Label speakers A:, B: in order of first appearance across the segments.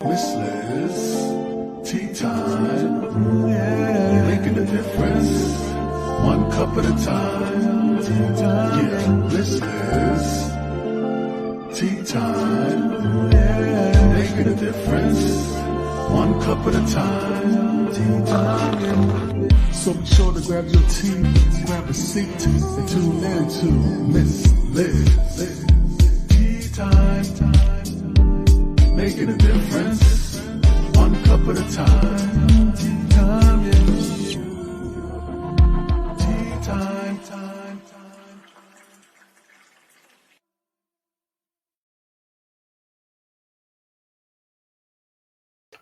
A: Miss Liz, tea time, yeah, making a difference, one cup at a time, tea time, yeah, Miss Liz, tea time, yeah, making a difference, one cup at a time, tea time, yeah. So be sure to grab your tea, grab a seat, and tune in to Miss Liz, tea time. Making a difference, one cup at a time. Tea time, yeah. Tea time, time.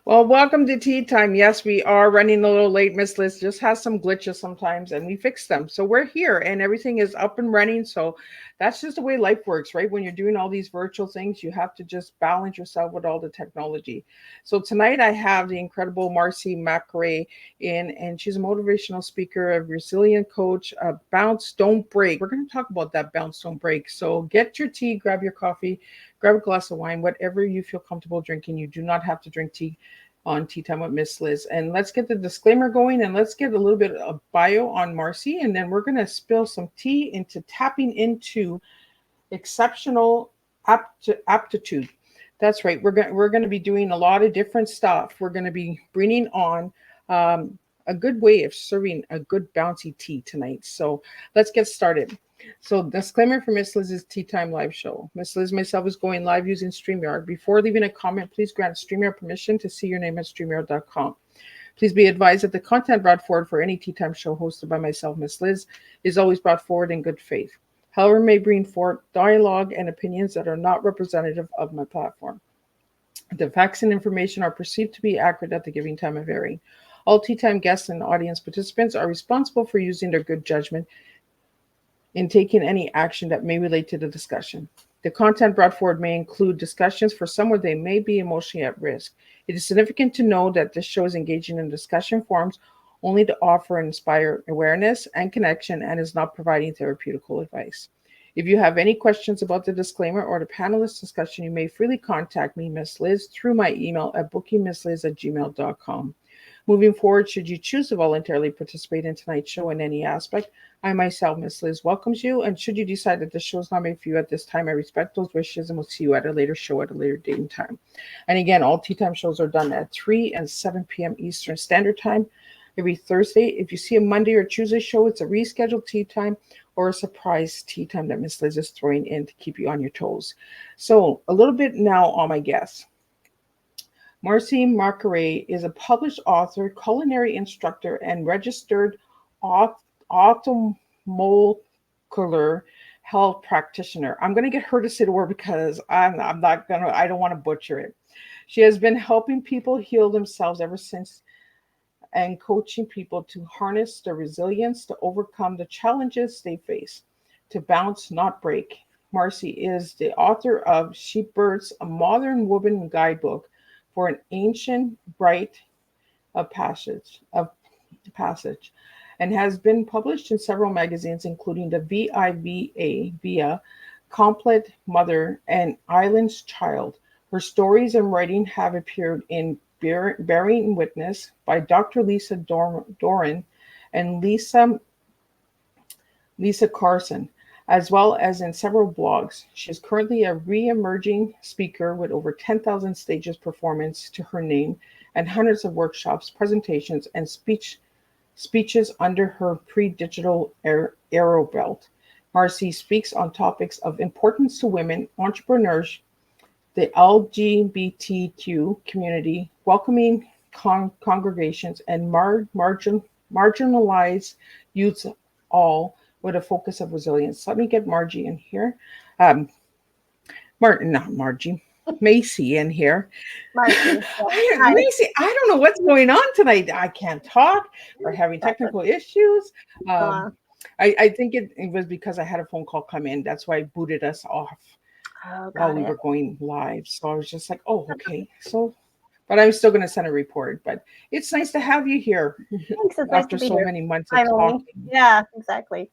B: Well, welcome to Tea Time. Yes, we are running a little late. Miss Liz just has some glitches sometimes, and we fix them. So we're here, and everything is up and running. So that's just the way life works, right? When you're doing all these virtual things, you have to just balance yourself with all the technology. So tonight I have the incredible Marcie Macari in, and she's a motivational speaker, a resilient coach, a bounce, don't break. We're going to talk about that bounce, don't break. So get your tea, grab your coffee, grab a glass of wine, whatever you feel comfortable drinking. You do not have to drink tea on Tea Time with Miss Liz. And let's get the disclaimer going, and let's get a little bit of bio on Marcie, and then we're going to spill some tea into tapping into exceptional aptitude. That's right. We're going to be doing a lot of different stuff. We're going to be bringing on a good way of serving a good bouncy tea tonight. So let's get started. So disclaimer for Miss Liz's Tea Time live show. Miss Liz myself is going live using StreamYard. Before leaving a comment, please grant StreamYard permission to see your name at StreamYard.com. Please be advised that the content brought forward for any Tea Time show hosted by myself, Miss Liz, is always brought forward in good faith. However, may bring forth dialogue and opinions that are not representative of my platform. The facts and information are perceived to be accurate at the given time of airing. All Tea Time guests and audience participants are responsible for using their good judgment in taking any action that may relate to the discussion. The content brought forward may include discussions for some where they may be emotionally at risk. It is significant to know that this show is engaging in discussion forums only to offer and inspire awareness and connection and is not providing therapeutical advice. If you have any questions about the disclaimer or the panelist discussion, you may freely contact me, Miss Liz, through my email at bookingmissliz@gmail.com. Moving forward, should you choose to voluntarily participate in tonight's show in any aspect, I myself, Miss Liz, welcomes you. And should you decide that this show is not made for you at this time, I respect those wishes and will see you at a later show at a later date and time. And again, all Tea Time shows are done at 3 and 7 p.m. Eastern Standard Time every Thursday. If you see a Monday or Tuesday show, it's a rescheduled tea time or a surprise tea time that Miss Liz is throwing in to keep you on your toes. So a little bit now on my guests. Marcie Macari is a published author, culinary instructor, and registered orthomolecular health practitioner. I'm going to get her to say the word because I don't want to butcher it. She has been helping people heal themselves ever since and coaching people to harness their resilience to overcome the challenges they face, to bounce, not break. Marcie is the author of Sheepbirds, a modern woman guidebook for an ancient rite of passage, and has been published in several magazines, including the VIVA, Compleat Mother, and Island's Child. Her stories and writing have appeared in Bearing Witness by Dr. Lisa Doran and Lisa Carson, as well as in several blogs. She is currently a re-emerging speaker with over 10,000 stages performance to her name and hundreds of workshops, presentations, and speeches under her pre-digital arrow belt. Marcie speaks on topics of importance to women, entrepreneurs, the LGBTQ community, welcoming congregations, and marginalized youths, all with a focus of resilience. Let me get Margie in here. Macy in here.
C: Marcie.
B: Macy, I don't know what's going on tonight. I can't talk. We're having technical issues. I think it was because I had a phone call come in. That's why I booted us off while we were going live. So I was just like, oh, okay. So, but I'm still going to send a report. But it's nice to have you here
C: Thanks,
B: after so many months of talking.
C: Yeah, exactly.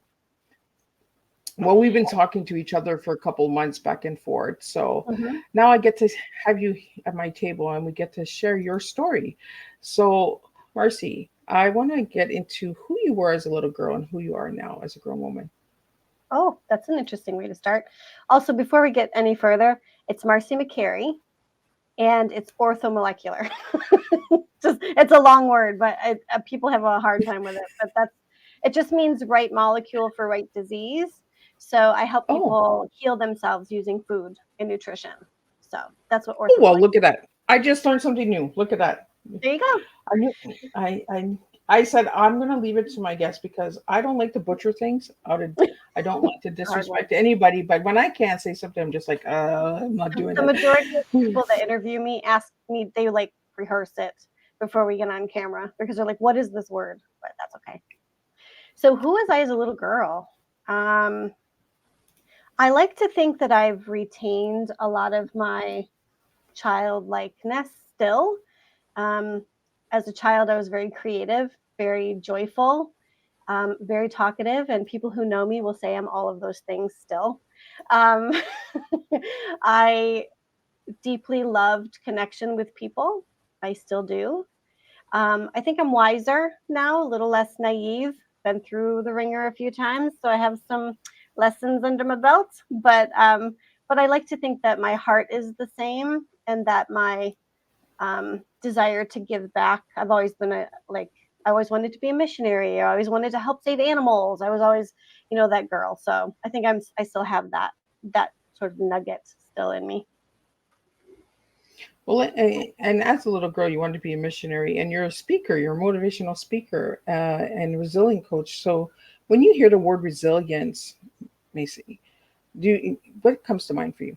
B: Well, we've been talking to each other for a couple months back and forth. So
C: Mm-hmm.
B: now I get to have you at my table and we get to share your story. So, Marcie, I want to get into who you were as a little girl and who you are now as a grown woman.
C: Oh, that's an interesting way to start. Also, before we get any further, it's Marcie Macari, and it's orthomolecular. Just it's a long word, but people have a hard time with it. But it just means right molecule for right disease. So I help
B: Oh,
C: people heal themselves using food and nutrition. So that's what
B: oh well,
C: orthomolecular.
B: look at that. I just learned something new. Look at that.
C: There you go.
B: I knew I said I'm gonna leave it to my guests because I don't like to butcher things. I don't like to
C: Hard one.
B: disrespect anybody, but when I can't say something, I'm just like, I'm not doing
C: The
B: it.
C: majority of people that interview me ask me, they like rehearse it before we get on camera because they're like, "What is this word?" But that's okay. So, who was I as a little girl? Um, I like to think that I've retained a lot of my childlikeness still. Um, as a child, I was very creative, very joyful, very talkative, and people who know me will say I'm all of those things still. Um, I deeply loved connection with people. I still do. I think I'm wiser now, a little less naive. Been through the ringer a few times, so I have some lessons under my belt. But I like to think that my heart is the same, and that my desire to give back. I've always been I always wanted to be a missionary. I always wanted to help save animals. I was always, that girl. So I think I still have that sort of nugget still in me.
B: Well, and as a little girl, you wanted to be a missionary, and you're a speaker, you're a motivational speaker, and a resilient coach. So, when you hear the word resilience, Macy, what comes to mind for you?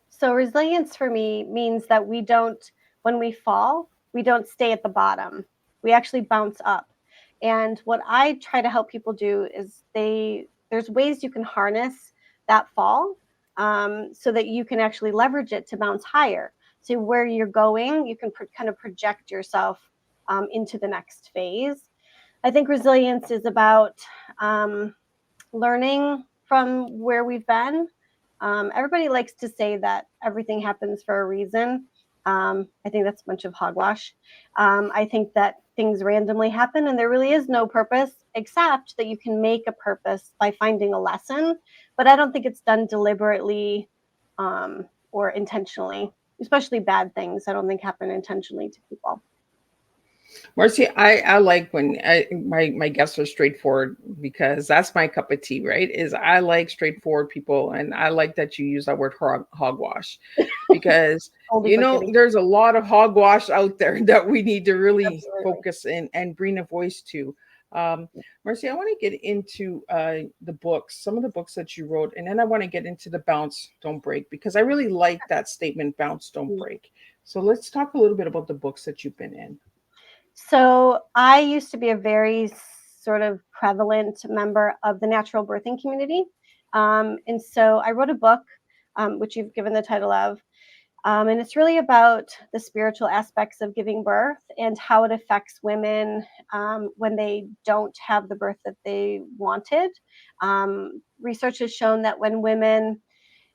C: So resilience for me means that when we fall, we don't stay at the bottom. We actually bounce up. And what I try to help people do is there's ways you can harness that fall, so that you can actually leverage it to bounce higher. So where you're going, you can kind of project yourself into the next phase. I think resilience is about um, learning from where we've been. Everybody likes to say that everything happens for a reason. I think that's a bunch of hogwash. I think that things randomly happen and there really is no purpose except that you can make a purpose by finding a lesson. But I don't think it's done deliberately or intentionally, especially bad things. I don't think happen intentionally to people.
B: Marcy, I like when my guests are straightforward because that's my cup of tea, right? Is I like straightforward people, and I like that you use that word hogwash because
C: Oldie but goodie.
B: there's a lot of hogwash out there that we need to really
C: Absolutely.
B: focus in and bring a voice to. Um, Marcy, I want to get into the books, some of the books that you wrote, and then I want to get into the bounce, don't break, because I really like that statement, bounce, don't break. So let's talk a little bit about the books that you've been in.
C: So I used to be a very sort of prevalent member of the natural birthing community. And so I wrote a book, which you've given the title of. And it's really about the spiritual aspects of giving birth and how it affects women when they don't have the birth that they wanted. Research has shown that when women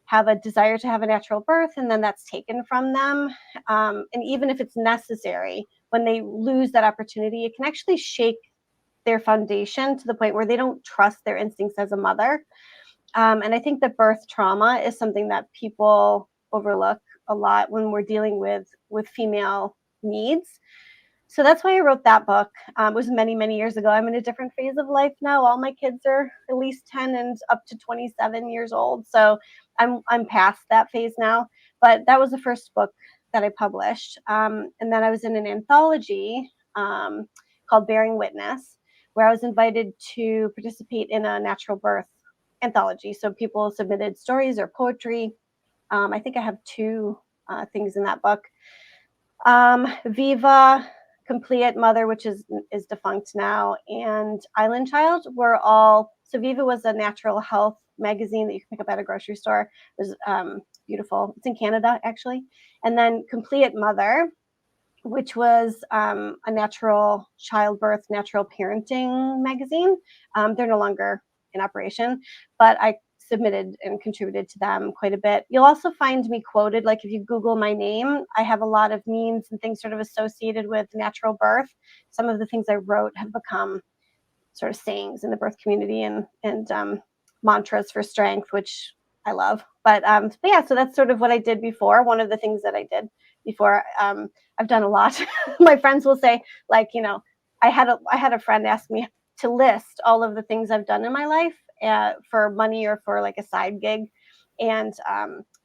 C: have a desire to have a natural birth and then that's taken from them, and even if it's necessary, when they lose that opportunity, it can actually shake their foundation to the point where they don't trust their instincts as a mother. And I think that birth trauma is something that people overlook a lot when we're dealing with female needs. So that's why I wrote that book. It was many, many years ago. I'm in a different phase of life now. All my kids are at least 10 and up to 27 years old. So I'm past that phase now. But that was the first book that I published. And then I was in an anthology called Bearing Witness, where I was invited to participate in a natural birth anthology. So people submitted stories or poetry. I think I have two things in that book. VIVA, Compleat Mother, which is defunct now, and Island Child were all. So VIVA was a natural health magazine that you can pick up at a grocery store. It was beautiful. It's in Canada actually. And then Compleat Mother, which was a natural childbirth, natural parenting magazine. They're no longer in operation, but I submitted and contributed to them quite a bit. You'll also find me quoted, like if you Google my name, I have a lot of memes and things sort of associated with natural birth. Some of the things I wrote have become sort of sayings in the birth community and mantras for strength, which I love. But yeah, so that's sort of what I did before. One of the things that I did before. I've done a lot. My friends will say, like, you know, I had a friend ask me to list all of the things I've done in my life for money or for like a side gig, and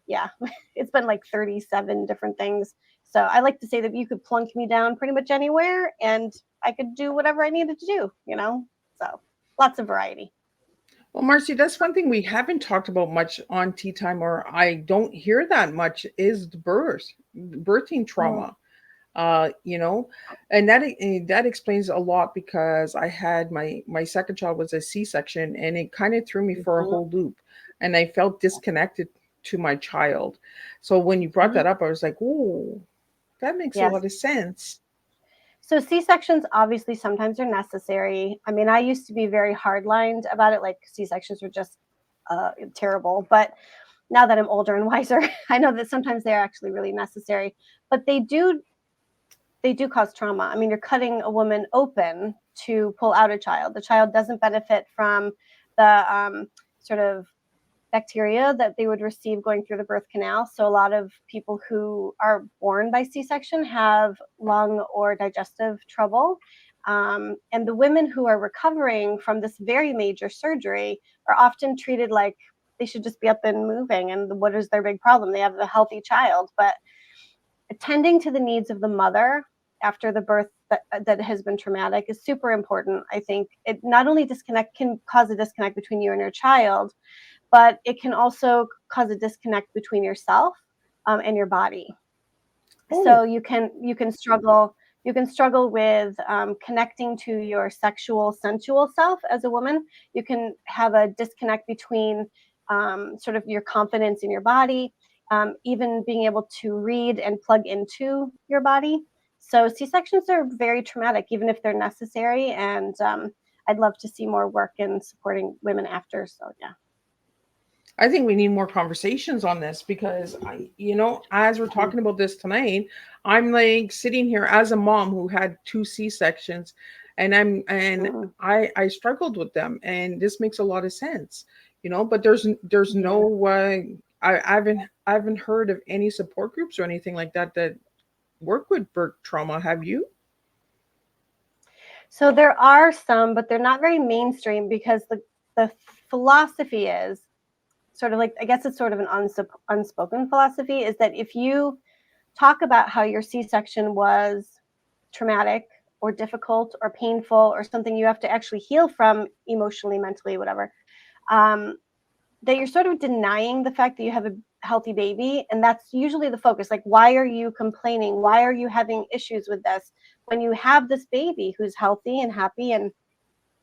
C: yeah, it's been like 37 different things. So I like to say that you could plunk me down pretty much anywhere, and I could do whatever I needed to do. You know, so lots of variety.
B: Well, Marcie, that's one thing we haven't talked about much on Tea Time, or I don't hear that much, is the birthing
C: Mm.
B: trauma. You know, and that explains a lot, because I had my second child was a C-section, and it kind of threw me for a
C: Mhm.
B: whole loop, and I felt disconnected to my child. So when you brought
C: Mhm.
B: that up, I was like, oh, that makes a
C: Yes.
B: lot of sense.
C: So C-sections obviously sometimes are necessary. I mean, I used to be very hard-lined about it, like C-sections were just terrible. But now that I'm older and wiser, I know that sometimes they're actually really necessary. But they do cause trauma. I mean, you're cutting a woman open to pull out a child. The child doesn't benefit from the sort of bacteria that they would receive going through the birth canal. So a lot of people who are born by C-section have lung or digestive trouble. And the women who are recovering from this very major surgery are often treated like they should just be up and moving. And what is their big problem? They have a healthy child, but attending to the needs of the mother after the birth that has been traumatic is super important. I think it not only can cause a disconnect between you and your child, but it can also cause a disconnect between yourself and your body. So
B: Oh,
C: you can struggle with connecting to your sexual sensual self as a woman. You can have a disconnect between sort of your confidence in your body, even being able to read and plug into your body. So C-sections are very traumatic, even if they're necessary, and I'd love to see more work in supporting women after. So yeah.
B: I think we need more conversations on this, because as we're
C: Mhm.
B: talking about this tonight, I'm like sitting here as a mom who had two C-sections, and
C: Mhm.
B: I struggled with them, and this makes a lot of sense, but there's
C: Yeah.
B: no I haven't heard of any support groups or anything like that that work with birth trauma. Have you?
C: So there are some, but they're not very mainstream because the philosophy is sort of like, I guess it's sort of an unspoken philosophy, is that if you talk about how your C-section was traumatic or difficult or painful or something you have to actually heal from emotionally, mentally, whatever, um, that you're sort of denying the fact that you have a healthy baby. And that's usually the focus. Like, why are you complaining? Why are you having issues with this when you have this baby who's healthy and happy, and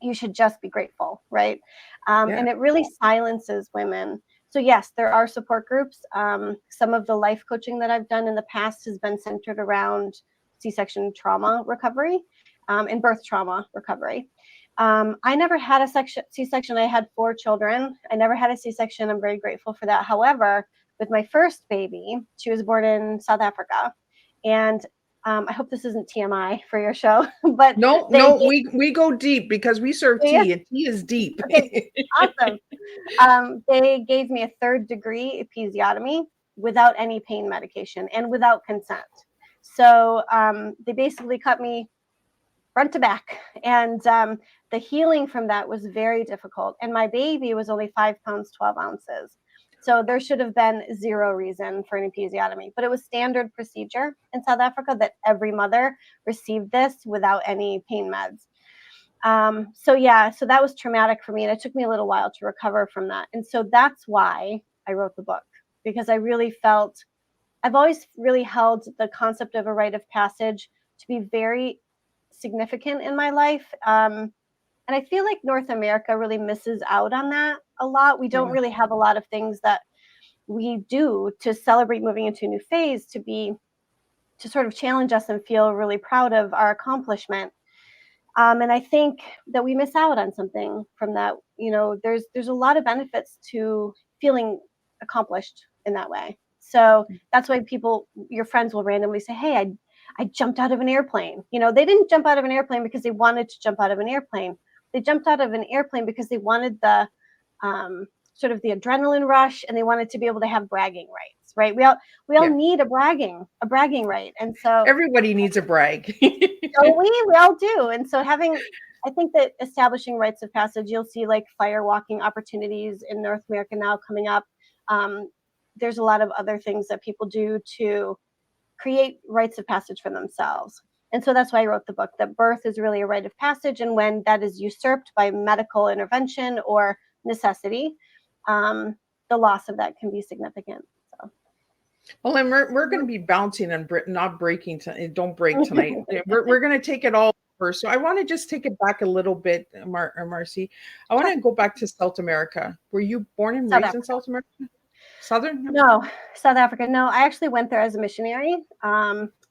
C: you should just be grateful, right?
B: Yeah.
C: And it really silences women. So yes, there are support groups. Some of the life coaching that I've done in the past has been centered around C-section trauma recovery and birth trauma recovery. I never had a C-section. I had 4 children. I never had a C-section. I'm very grateful for that. However, with my first baby, she was born in South Africa, and I hope this isn't TMI for your show, but
B: No,
C: they
B: no, we go deep because we serve
C: gave,
B: tea, and tea is deep.
C: okay, awesome. They gave me a 3rd degree episiotomy without any pain medication and without consent. So they basically cut me front to back. And the healing from that was very difficult. And my baby was only 5 pounds, 12 ounces. So there should have been 0 reason for an episiotomy. But it was standard procedure in South Africa that every mother received this without any pain meds. So that was traumatic for me, and it took me a little while to recover from that. And so that's why I wrote the book, because I really felt I've always really held the concept of a rite of passage to be very significant in my life. And I feel like North America really misses out on that a lot. We don't
B: Yeah.
C: really have a lot of things that we do to celebrate moving into a new phase, to sort of challenge us and feel really proud of our accomplishment. And I think that we miss out on something from that. There's a lot of benefits to feeling accomplished in that way. So that's why your friends will randomly say, hey, I jumped out of an airplane. They didn't jump out of an airplane because they wanted to jump out of an airplane. They jumped out of an airplane because they wanted the sort of the adrenaline rush, and they wanted to be able to have bragging rights, right? We all need a bragging right. And so
B: everybody needs a brag.
C: we all do. And so I think that establishing rites of passage, you'll see like fire walking opportunities in North America now coming up. There's a lot of other things that people do to create rites of passage for themselves. And so that's why I wrote the book, that birth is really a rite of passage. And when that is usurped by medical intervention or necessity, the loss of that can be significant. So.
B: Well, and we're going to be bouncing and not breaking. Don't break tonight. We're going to take it all first. So I want to just take it back a little bit, Marcie. I want to go back to South America. Were you born and raised in South America? Southern?
C: No, South Africa. No, I actually went there as a missionary.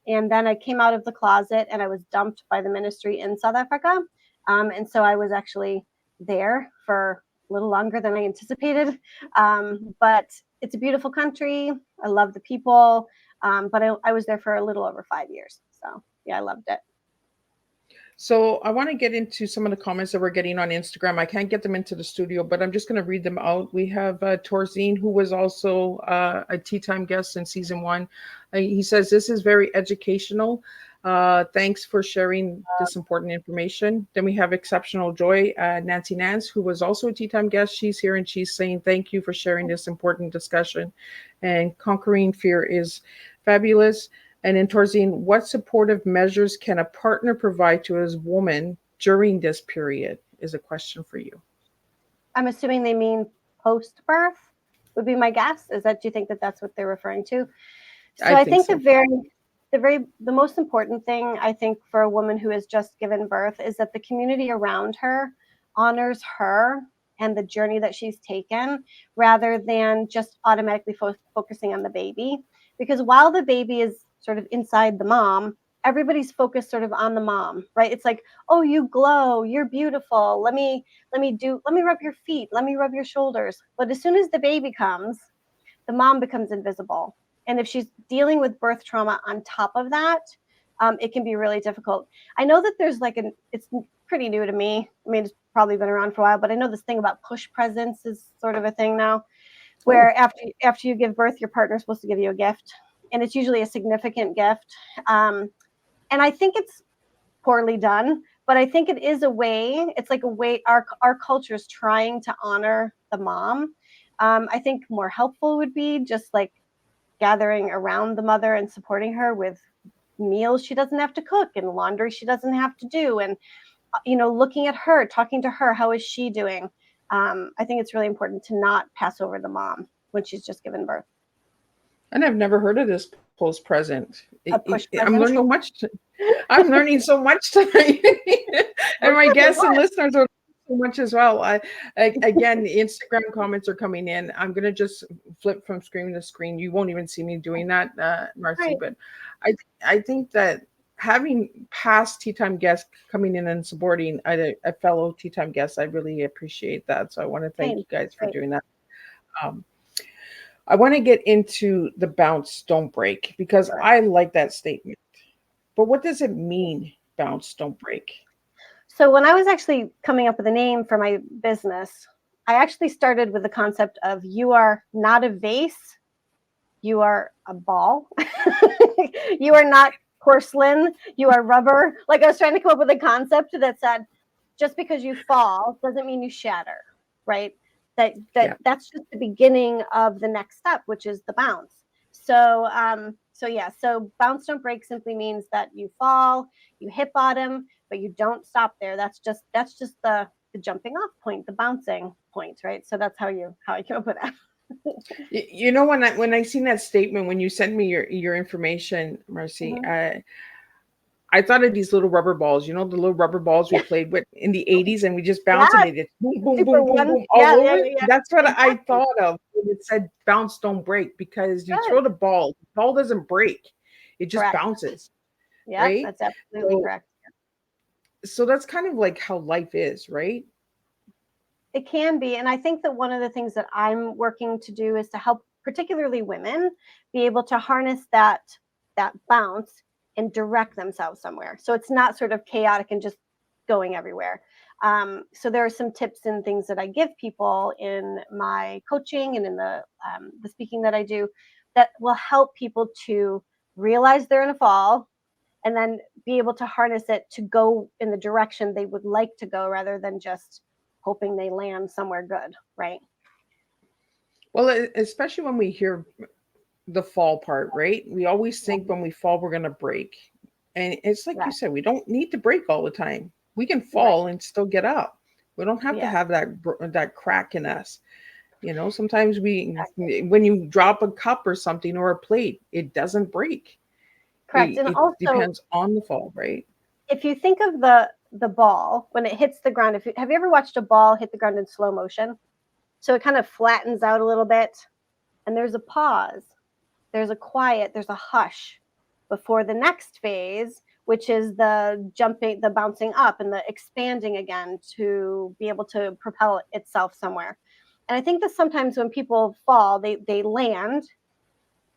C: And then I came out of the closet and I was dumped by the ministry in South Africa. And so I was actually there for a little longer than I anticipated. But it's a beautiful country. I love the people. But I was there for a little over 5 years. So yeah, I loved it.
B: So I want to get into some of the comments that we're getting on Instagram. I can't get them into the studio, but I'm just going to read them out. We have Torzine, who was also a Teatime guest in season 1. He says, this is very educational. Thanks for sharing this important information. Then we have Exceptional Joy, Nancy Nance, who was also a Teatime guest. She's here and she's saying, thank you for sharing this important discussion. And Conquering Fear is fabulous. And in Torzine, what supportive measures can a partner provide to his woman during this period is a question for you.
C: I'm assuming they mean post-birth would be my guess. Do you think that that's what they're referring to? So I think so. The most important thing, I think, for a woman who has just given birth is that the community around her honors her and the journey that she's taken, rather than just automatically focusing on the baby. Because while the baby is sort of inside the mom, everybody's focused sort of on the mom, right? It's like, oh, you glow, you're beautiful. Let me rub your feet. Let me rub your shoulders. But as soon as the baby comes, the mom becomes invisible. And if she's dealing with birth trauma on top of that, it can be really difficult. I know that there's it's pretty new to me. I mean, it's probably been around for a while, but I know this thing about push presents is sort of a thing now, where after you give birth, your partner's supposed to give you a gift. And it's usually a significant gift. And I think it's poorly done, but I think it is a way, it's like a way our culture is trying to honor the mom. I think more helpful would be just like gathering around the mother and supporting her with meals she doesn't have to cook and laundry she doesn't have to do. And, looking at her, talking to her, how is she doing? I think it's really important to not pass over the mom when she's just given birth.
B: And I've never heard of this post present.
C: I'm
B: learning so much. I'm learning so much tonight. And my guests and listeners are so much as well. Again, the Instagram comments are coming in. I'm going to just flip from screen to screen. You won't even see me doing that, Marcie. Right. But I think that having past Teatime guests coming in and supporting a fellow Teatime guest, I really appreciate that. So I want to thank you guys for doing that. I want to get into the bounce, don't break, because I like that statement. But what does it mean, bounce, don't break?
C: So when I was actually coming up with a name for my business, I actually started with the concept of you are not a vase, you are a ball. You are not porcelain, you are rubber. Like I was trying to come up with a concept that said, just because you fall doesn't mean you shatter, right? That's just the beginning of the next step, which is the bounce. So bounce don't break simply means that you fall, you hit bottom, but you don't stop there. That's just the jumping off point, the bouncing point, right? So that's how I came up with that.
B: When I seen that statement, when you sent me your information, Marcie, mm-hmm. I thought of these little rubber balls, the little rubber balls we played with in the 80s, and we just bounced and they did boom, boom, boom, boom, boom, all over. Yeah. That's what I thought of when it said bounce, don't break, because you throw the ball doesn't break. It just bounces.
C: Yeah, right? That's absolutely correct.
B: So that's kind of like how life is, right?
C: It can be. And I think that one of the things that I'm working to do is to help particularly women be able to harness that bounce and direct themselves somewhere. So it's not sort of chaotic and just going everywhere. So there are some tips and things that I give people in my coaching and in the speaking that I do that will help people to realize they're in a fall and then be able to harness it to go in the direction they would like to go rather than just hoping they land somewhere good, right?
B: Well, especially when we hear the fall part, right? We always think when we fall, we're going to break. And it's like you
C: Right.
B: said, we don't need to break all the time. We can
C: Right.
B: fall and still get up. We don't have to
C: Yeah.
B: have that crack in us. You know, sometimes
C: Exactly.
B: when you drop a cup or something or a plate, it doesn't break.
C: Correct. And
B: It
C: also,
B: depends on the fall, right?
C: if you think of the ball when it hits the ground, have you ever watched a ball hit the ground in slow motion? So it kind of flattens out a little bit, and there's a pause, there's a quiet, there's a hush before the next phase, which is the jumping, the bouncing up, and the expanding again to be able to propel itself somewhere. And I think that sometimes when people fall, they land,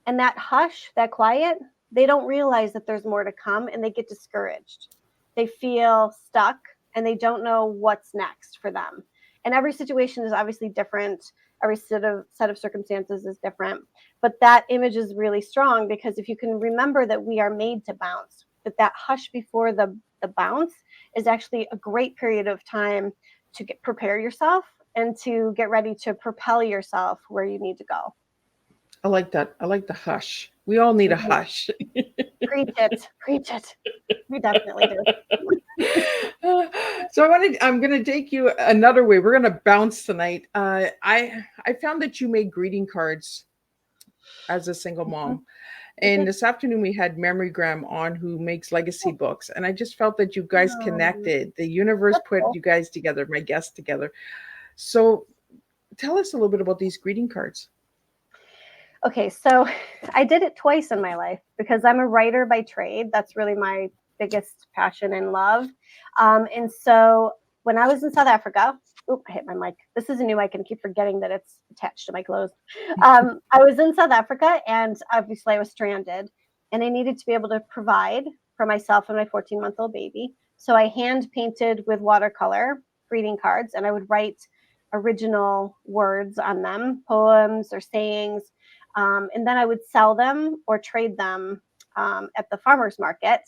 C: and that hush, that quiet, they don't realize that there's more to come, and they get discouraged. They feel stuck, and they don't know what's next for them. And every situation is obviously different. Every set of circumstances is different. But that image is really strong because if you can remember that we are made to bounce, that hush before the bounce is actually a great period of time to prepare yourself and to get ready to propel yourself where you need to go.
B: I like that. I like the hush. We all need a
C: Mhm.
B: hush.
C: Preach it, preach it. We definitely do.
B: So I'm going to take you another way. We're going to bounce tonight. I found that you made greeting cards as a single
C: Mhm.
B: mom.
C: I
B: And
C: did.
B: this afternoon we had Memory Graham on who makes legacy books. And I just felt that you guys connected. The universe
C: That's
B: put
C: cool.
B: you guys together, my guests together. So tell us a little bit about these greeting cards.
C: Okay, so I did it twice in my life because I'm a writer by trade. That's really my biggest passion and love. And so when I was in South Africa, oop, I hit my mic. This is a new mic and I keep forgetting that it's attached to my clothes. I was in South Africa and obviously I was stranded and I needed to be able to provide for myself and my 14-month-old baby. So I hand painted with watercolor greeting cards and I would write original words on them, poems or sayings, and then I would sell them or trade them at the farmer's market.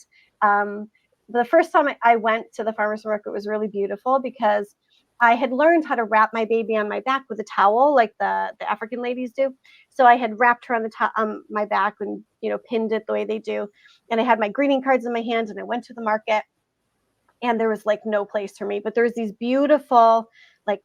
C: Um, the first time I went to the farmer's market was really beautiful because I had learned how to wrap my baby on my back with a towel, like the African ladies do. So I had wrapped her on my back and pinned it the way they do, and I had my greeting cards in my hand, and I went to the market, and there was like no place for me, but there was these beautiful like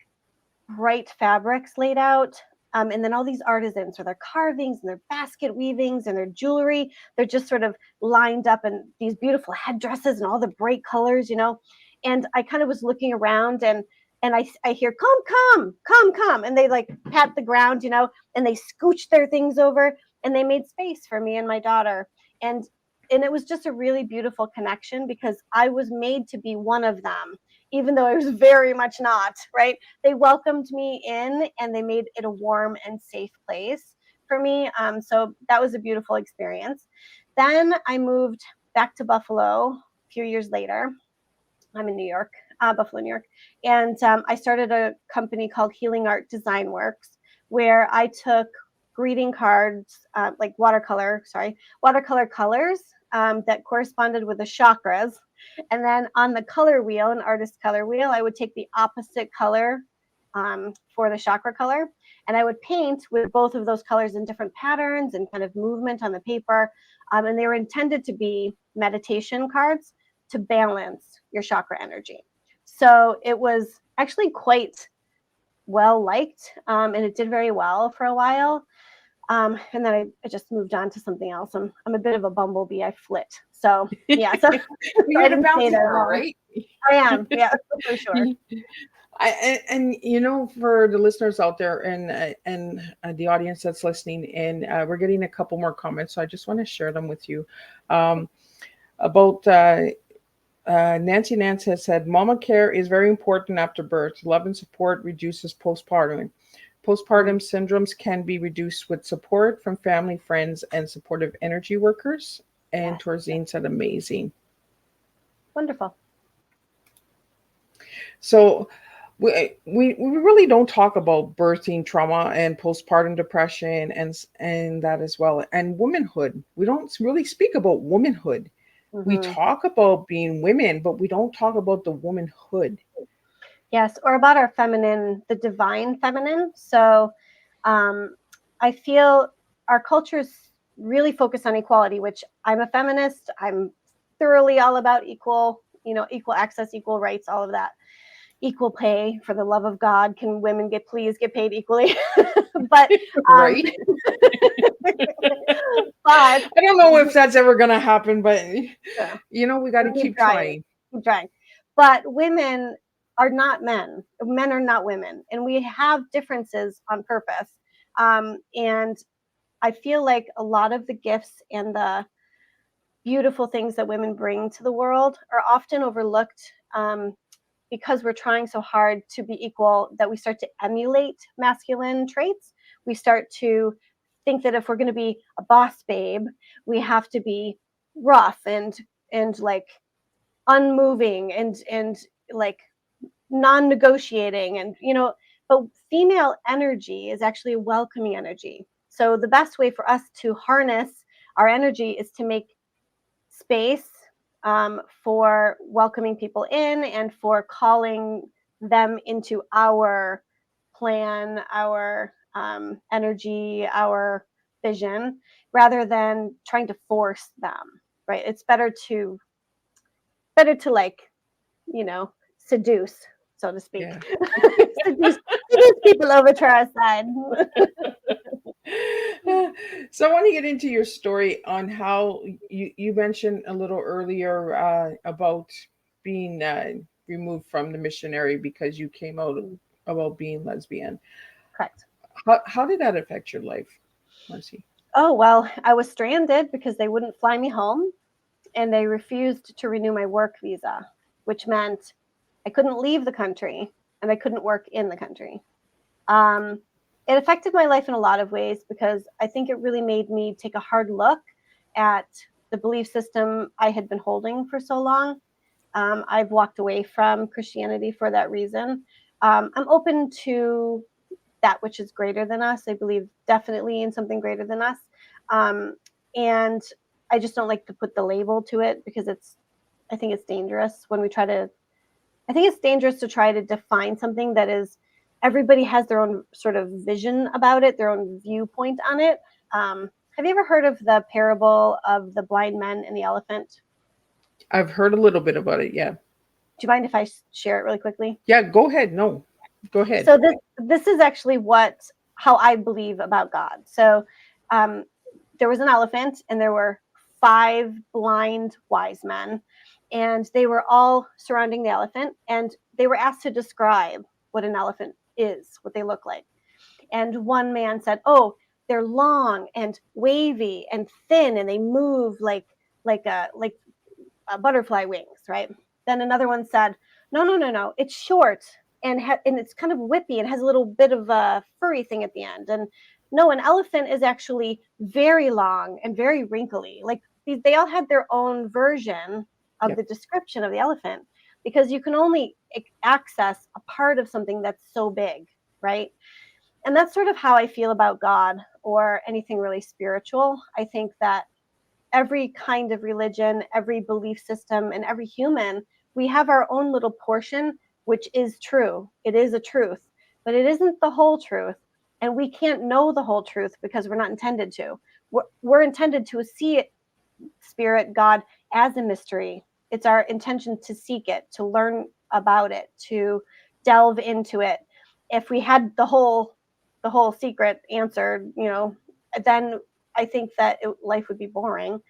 C: bright fabrics laid out. And then all these artisans with their carvings and their basket weavings and their jewelry, they're just sort of lined up in these beautiful headdresses and all the bright colors. And I kind of was looking around and I hear, come. And they like pat the ground, and they scooch their things over and they made space for me and my daughter. And it was just a really beautiful connection because I was made to be one of them, even though I was very much not, right? They welcomed me in and they made it a warm and safe place for me. So that was a beautiful experience. Then I moved back to Buffalo a few years later. I'm in New York, Buffalo, New York. And I started a company called Healing Art Design Works, where I took greeting cards, like watercolor colors that corresponded with the chakras. And then on the color wheel, an artist color wheel, I would take the opposite color for the chakra color. And I would paint with both of those colors in different patterns and kind of movement on the paper. And they were intended to be meditation cards to balance your chakra energy. So it was actually quite well liked, and it did very well for a while. And then I just moved on to something else. I'm a bit of a bumblebee. I flit. So yeah, so, so I
B: You're the
C: didn't stay
B: bouncy
C: there
B: girl,
C: long.
B: right?
C: I am, yeah, for sure.
B: And for the listeners out there and the audience that's listening, and we're getting a couple more comments, so I just want to share them with you about Nancy Nance has said, Mama care is very important after birth. Love and support reduces postpartum. Postpartum syndromes can be reduced with support from family, friends, and supportive energy workers. And
C: Yes.
B: Torzine said, amazing.
C: Wonderful.
B: So we really don't talk about birthing trauma and postpartum depression and that as well. And womanhood. We don't really speak about womanhood. We
C: Hmm.
B: talk about being women, but we don't talk about the womanhood.
C: Yes, or about our feminine, the divine feminine. So I feel our cultures really focus on equality, which I'm a feminist. I'm thoroughly all about equal, equal access, equal rights, all of that. Equal pay, for the love of God. Can women please get paid equally? But um,
B: Right?
C: but
B: I don't know if that's ever going to happen, but
C: yeah,
B: we got to
C: keep
B: keep
C: trying,
B: trying.
C: keep trying. But women are not men. Men are not women, and we have differences on purpose. And I feel like a lot of the gifts and the beautiful things that women bring to the world are often overlooked, because we're trying so hard to be equal, that we start to emulate masculine traits. We start to think that if we're going to be a boss babe, we have to be rough and like unmoving and like non-negotiating, and but female energy is actually a welcoming energy. So the best way for us to harness our energy is to make space, for welcoming people in and for calling them into our plan, our energy, our vision, rather than trying to force them. Right? It's better to like, seduce, so to speak.
B: Yeah.
C: seduce people over to our side.
B: So I want to get into your story on how you mentioned a little earlier about being removed from the missionary because you came out about being lesbian.
C: Correct.
B: How did that affect your life, Marcie?
C: Oh, well, I was stranded because they wouldn't fly me home, and they refused to renew my work visa, which meant I couldn't leave the country and I couldn't work in the country. Um, it affected my life in a lot of ways because I think it really made me take a hard look at the belief system I had been holding for so long. I've walked away from Christianity for that reason. I'm open to that which is greater than us. I believe definitely in something greater than us. And I just don't like to put the label to it because I think it's dangerous when we try to, I think it's dangerous to try to define something that is, everybody has their own sort of vision about it, their own viewpoint on it. Have you ever heard of the parable of the blind men and the elephant?
B: I've heard a little bit about it. Yeah.
C: Do you mind if I share it really quickly?
B: Yeah. Go ahead. No, go ahead.
C: So this is actually how I believe about God. So there was an elephant, and there were 5 blind wise men, and they were all surrounding the elephant, and they were asked to describe what an elephant is, what they look like. And one man said, "Oh, they're long and wavy and thin, and they move like butterfly wings," right? Then another one said, "No, no, no, no, it's short and it's kind of whippy and has a little bit of a furry thing at the end." And no, an elephant is actually very long and very wrinkly. Like they all had their own version of
B: Yep.
C: the description of the elephant, because you can only access a part of something that's so big, right? And that's sort of how I feel about God or anything really spiritual. I think that every kind of religion, every belief system, and every human, we have our own little portion, which is true. It is a truth, but it isn't the whole truth. And we can't know the whole truth because we're not intended to. We're intended to see it, spirit, God, as a mystery. It's our intention to seek it, to learn about it, to delve into it. If we had the whole secret answered, then I think that life would be boring.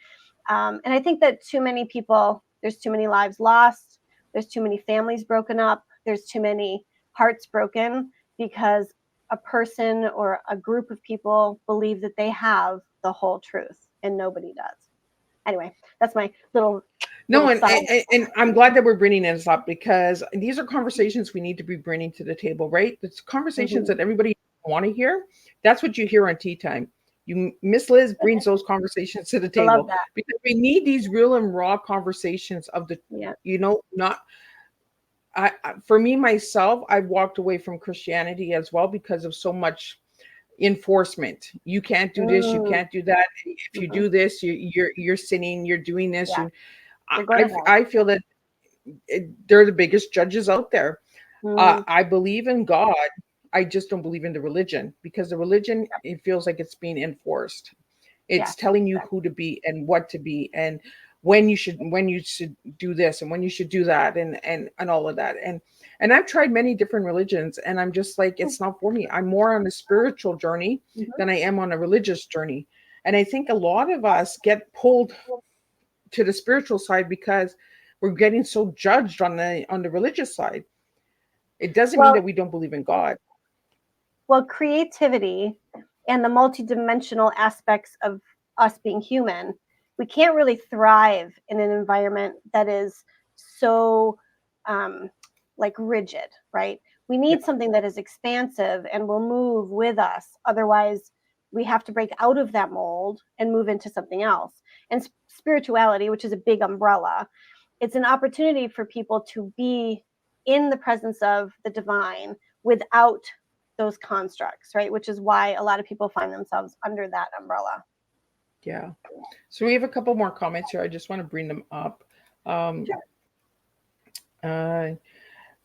C: And I think that too many people, there's too many lives lost, there's too many families broken up, there's too many hearts broken because a person or a group of people believe that they have the whole truth and nobody does. Anyway, that's my little
B: No,
C: side.
B: and I'm glad that we're bringing this up, because these are conversations we need to be bringing to the table, right? It's conversations that everybody want to hear. That's what you hear on Tea Time. Miss Liz brings those conversations to the
C: I love
B: table,
C: that.
B: because we need these real and raw conversations of the,
C: Yeah.
B: not. For me myself, I've walked away from Christianity as well because of so much enforcement. You can't do this, you
C: Mm,
B: can't do that. If you
C: mhm.
B: do this, you're sinning. You're doing this.
C: Yeah.
B: You,
C: You're going to hell.
B: I feel that they're the biggest judges out there.
C: Mm,
B: I believe in God. I just don't believe in the religion, because the religion,
C: yep.
B: it feels like it's being enforced. It's
C: Yes.
B: telling you who to be and what to be, and when you should do this and when you should do that, and all of that. And I've tried many different religions, and I'm just like, it's not for me. I'm more on a spiritual journey
C: Mhm.
B: than I am on a religious journey. And I think a lot of us get pulled to the spiritual side because we're getting so judged on the religious side. It doesn't mean
C: Well,
B: that we don't believe in God.
C: creativity and the multidimensional aspects of us being human, we can't really thrive in an environment that is so like rigid, right? We
B: Yeah.
C: need something that is expansive and will move with us. Otherwise, we have to break out of that mold and move into something else. And spirituality, which is a big umbrella, it's an opportunity for people to be in the presence of the divine without those constructs, right? Which is why a lot of people find themselves under that umbrella.
B: Yeah. So we have a couple more comments here. I just want to bring them up. Um, uh,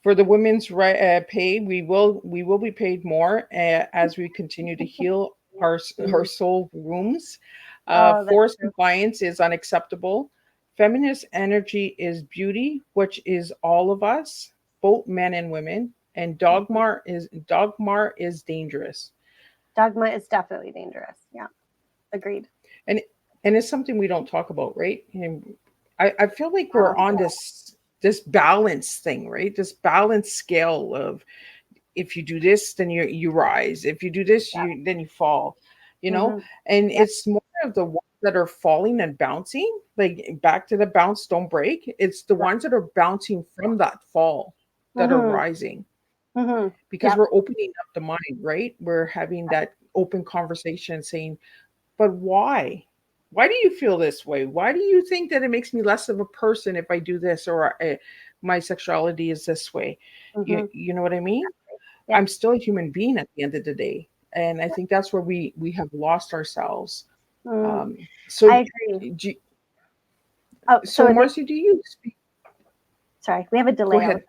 B: for the women's right, pay, we will be paid more as we continue to heal our soul wounds.
C: Oh, that's
B: Forced
C: true.
B: compliance is unacceptable. Feminist energy is beauty, which is all of us, both men and women. And dogma is dangerous.
C: Dogma is definitely dangerous. Yeah, agreed.
B: and and it's something we don't talk about, right? And I feel like we're
C: Wow.
B: on this balance thing, right? This balance scale of, if you do this, then you rise. If you do this,
C: Yeah.
B: you then you fall, you know.
C: Mm-hmm.
B: And
C: Yeah.
B: it's more of the ones that are falling and bouncing, like back to the bounce, don't break. It's the
C: Right.
B: ones that are bouncing from that fall that are
C: Mm-hmm.
B: rising,
C: Mm-hmm.
B: because
C: Yep.
B: we're opening up the mind, right? We're having that open conversation, saying, but why? Why do you feel this way? Why do you think that it makes me less of a person if I do this, or my sexuality is this way?
C: Mm-hmm.
B: You know what I mean?
C: Yep.
B: I'm still a human being at the end of the day, and I think that's where we have lost ourselves.
C: Mm.
B: So,
C: I agree.
B: do,
C: Oh,
B: so Marcy, do you speak?
C: sorry, we have a
B: Go
C: delay.
B: ahead.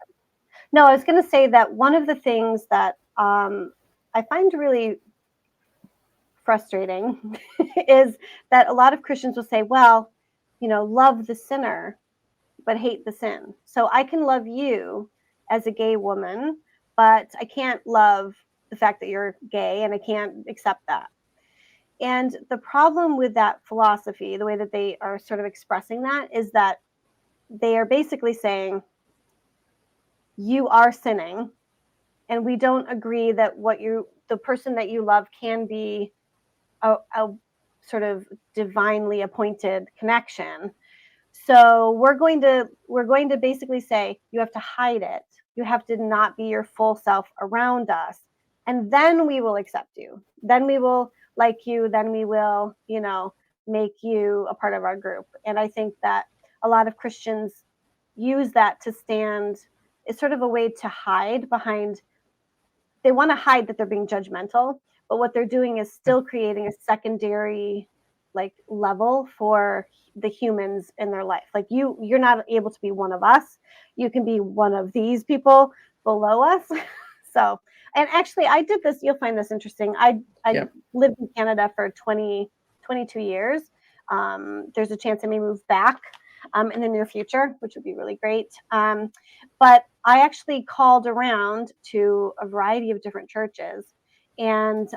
C: No, I was going to say that one of the things that I find really frustrating is that a lot of Christians will say, well, love the sinner, but hate the sin. So I can love you as a gay woman, but I can't love the fact that you're gay, and I can't accept that. And the problem with that philosophy, the way that they are sort of expressing that, is that they are basically saying, you are sinning, and we don't agree that the person that you love can be a sort of divinely appointed connection. So we're going to basically say, you have to hide it. You have to not be your full self around us, and then we will accept you. Then we will like you. Then we will, make you a part of our group. And I think that a lot of Christians use that to stand. It's sort of a way to hide behind. They want to hide that they're being judgmental, but what they're doing is still creating a secondary like level for the humans in their life. Like you're not able to be one of us. You can be one of these people below us. So, and actually I did this, you'll find this interesting. I
B: Yep.
C: lived in Canada for 22 years. There's a chance I may move back in the near future, which would be really great. But I actually called around to a variety of different churches, and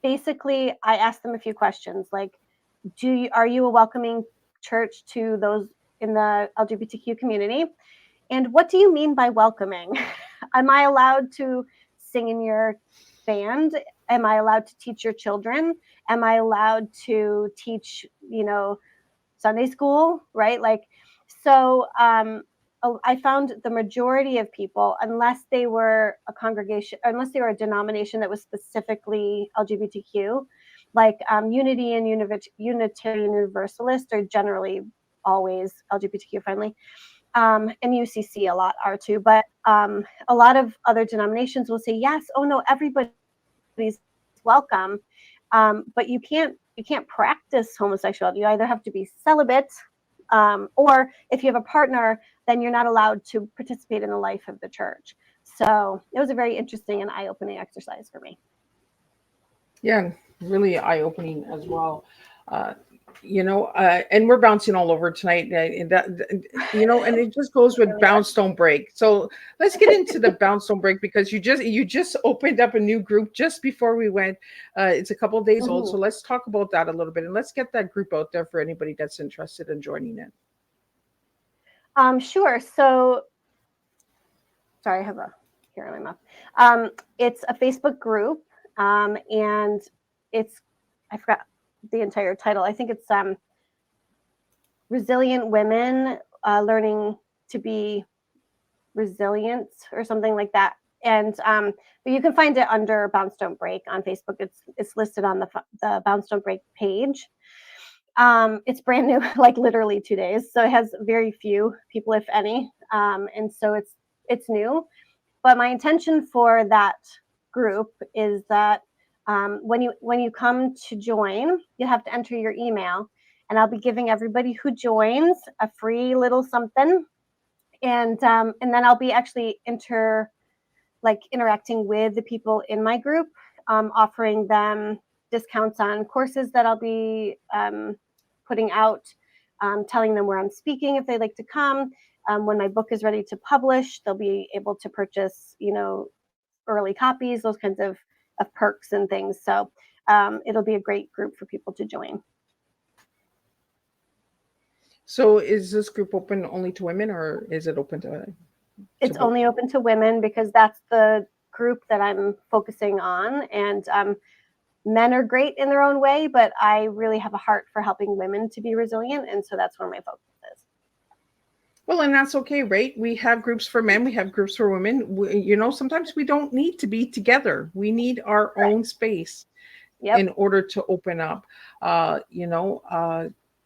C: basically I asked them a few questions like, are you a welcoming church to those in the LGBTQ community? And what do you mean by welcoming? Am I allowed to sing in your band? Am I allowed to teach your children? Am I allowed to teach, Sunday school, right? Like, so I found the majority of people, unless they were a congregation, unless they were a denomination that was specifically LGBTQ, like Unity and Unitarian Universalist are generally always LGBTQ friendly. And UCC a lot are too, but a lot of other denominations will say, yes, oh no, everybody's welcome, but you can't practice homosexuality. You either have to be celibate, or if you have a partner, then you're not allowed to participate in the life of the church. So it was a very interesting and eye-opening exercise for me.
B: Yeah, really eye-opening as well. And we're bouncing all over tonight. And it just goes with bounce, don't break. So let's get into the bounce, don't break, because you just opened up a new group just before we went. It's a couple of days old, so let's talk about that a little bit, and let's get that group out there for anybody that's interested in joining it.
C: Sure. So, sorry, I have a hair in my mouth. It's a Facebook group, and I forgot the entire title. I think it's Resilient Women Learning to Be Resilient or something like that. And but you can find it under Bounce Don't Break on Facebook. It's listed on the Bounce Don't Break page. It's brand new, like literally 2 days, so it has very few people, if any, and so it's new. But my intention for that group is that when you come to join, you have to enter your email, and I'll be giving everybody who joins a free little something, and then I'll be actually interacting with the people in my group, offering them discounts on courses that I'll be putting out, telling them where I'm speaking if they'd like to come. When my book is ready to publish, they'll be able to purchase, early copies, those kinds of perks and things. So it'll be a great group for people to join.
B: So is this group open only to women, or is it open to
C: It's only open to women because that's the group that I'm focusing on. And men are great in their own way, but I really have a heart for helping women to be resilient. And so that's where my focus is.
B: Well, and that's okay, right? We have groups for men, we have groups for women. Sometimes we don't need to be together. We need our own space in order to open up,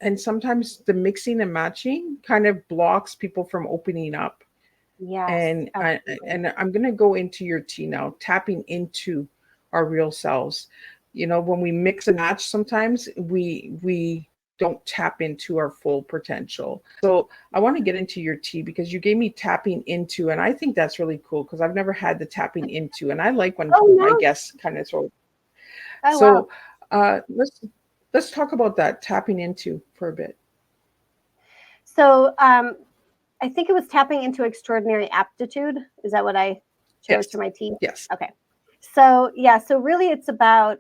B: and sometimes the mixing and matching kind of blocks people from opening up.
C: Yes.
B: And I'm going to go into your T now, tapping into our real selves. When we mix and match, sometimes we don't tap into our full potential. So I want to get into your T because you gave me tapping into, and I think that's really cool because I've never had the tapping into, and I like when my guests kind of throw. So let's talk about that tapping into for a bit.
C: So I think it was tapping into extraordinary aptitude. Is that what I chose for my T?
B: Yes.
C: Okay. So really it's about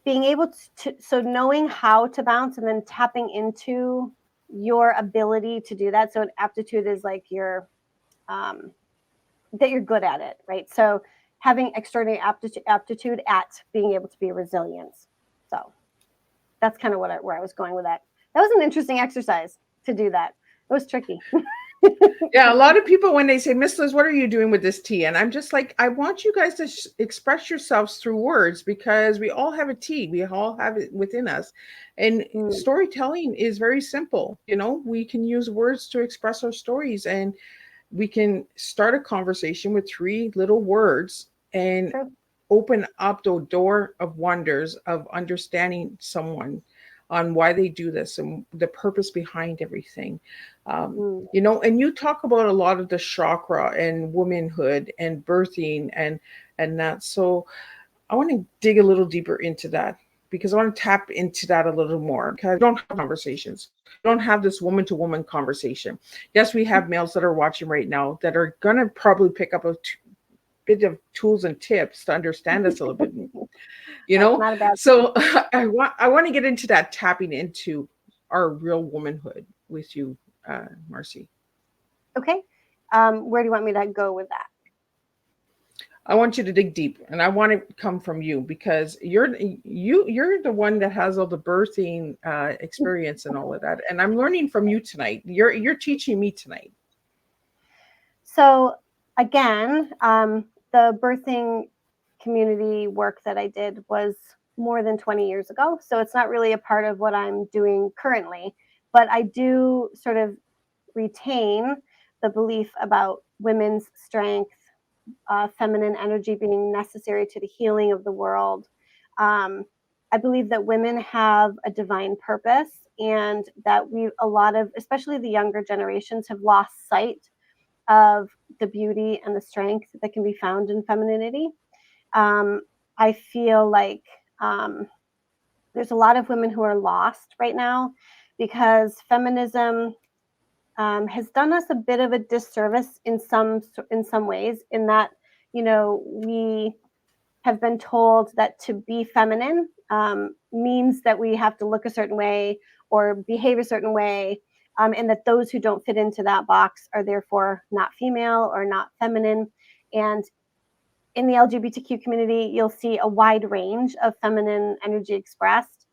C: being able to knowing how to bounce and then tapping into your ability to do that. So an aptitude is like your that you're good at it, right? So having extraordinary aptitude at being able to be resilient. So that's kind of where I was going with that. That was an interesting exercise to do that. It was tricky.
B: Yeah, a lot of people, when they say, Miss Liz, what are you doing with this T? And I'm just like, I want you guys to express yourselves through words because we all have a T. We all have it within us. And storytelling is very simple. We can use words to express our stories, and we can start a conversation with 3 little words and open up the door of wonders of understanding someone on why they do this and the purpose behind everything. And you talk about a lot of the chakra and womanhood and birthing and that. So I want to dig a little deeper into that because I want to tap into that a little more because I don't have conversations. I don't have this woman to woman conversation. Yes, we have males that are watching right now that are going to probably pick up a bit of tools and tips to understand us a little bit. So I want to get into that tapping into our real womanhood with you, Marcie.
C: Okay. Where do you want me to go with
B: I want you to dig deep, and I want to come from you because you're the one that has all the birthing experience and all of that, and I'm learning from you tonight. You're teaching me tonight.
C: So again, the birthing community work that I did was more than 20 years ago. So it's not really a part of what I'm doing currently, but I do sort of retain the belief about women's strength, feminine energy being necessary to the healing of the world. I believe that women have a divine purpose, and that a lot of, especially the younger generations, have lost sight of the beauty and the strength that can be found in femininity. I feel like there's a lot of women who are lost right now because feminism has done us a bit of a disservice in some ways, in that, you know, we have been told that to be feminine means that we have to look a certain way or behave a certain way, and that those who don't fit into that box are therefore not female or not feminine. And in the LGBTQ community, you'll see a wide range of feminine energy expressed.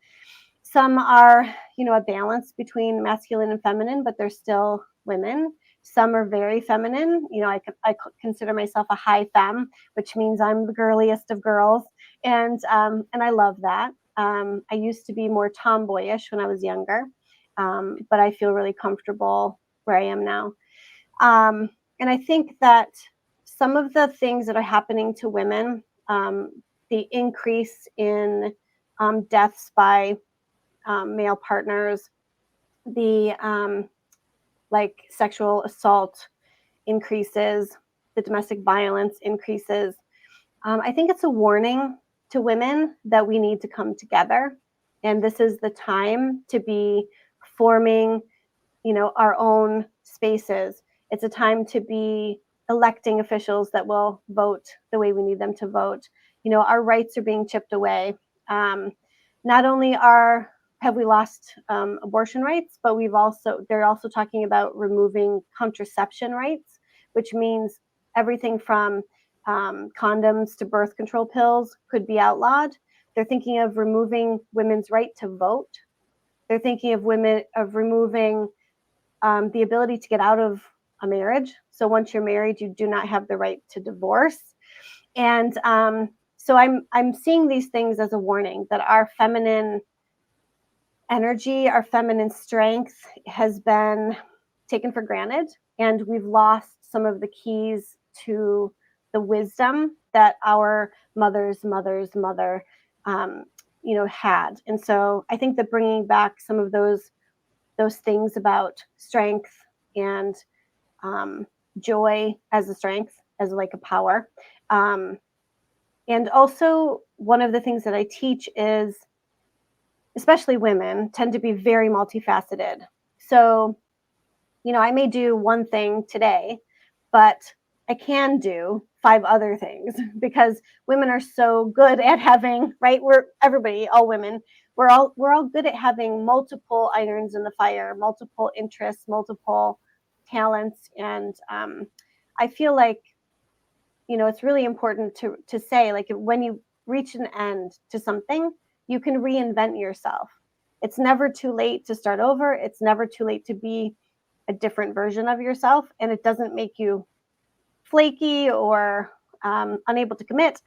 C: Some are, you know, a balance between masculine and feminine, but they're still women. Some are very feminine. You know, I consider myself a high femme, which means I'm the girliest of girls, and I love that. I used to be more tomboyish when I was younger, but I feel really comfortable where I am now. And I think that some of the things that are happening to women, the increase in deaths by male partners, the like sexual assault increases, the domestic violence increases. I think it's a warning to women that we need to come together, and this is the time to be forming, you know, our own spaces. It's a time to be electing officials that will vote the way we need them to vote. You know, our rights are being chipped away. Not only have we lost abortion rights, but they're also talking about removing contraception rights, which means everything from condoms to birth control pills could be outlawed. They're thinking of removing women's right to vote. They're thinking of removing the ability to get out of a marriage. So once you're married, you do not have the right to divorce. And so I'm seeing these things as a warning that our feminine energy, our feminine strength has been taken for granted, and we've lost some of the keys to the wisdom that our mother's mother, you know, had. And so I think that bringing back some of those things about strength and joy as a strength, as like a power. And also, one of the things that I teach is, especially women tend to be very multifaceted. So, you know, I may do one thing today, but I can do 5 other things because women are so good at having, right? All women, we're all good at having multiple irons in the fire, multiple interests, multiple talents. And I feel like, you know, it's really important to say, like, when you reach an end to something, you can reinvent yourself. It's never too late to start over. It's never too late to be a different version of yourself, and it doesn't make you flaky or unable to commit.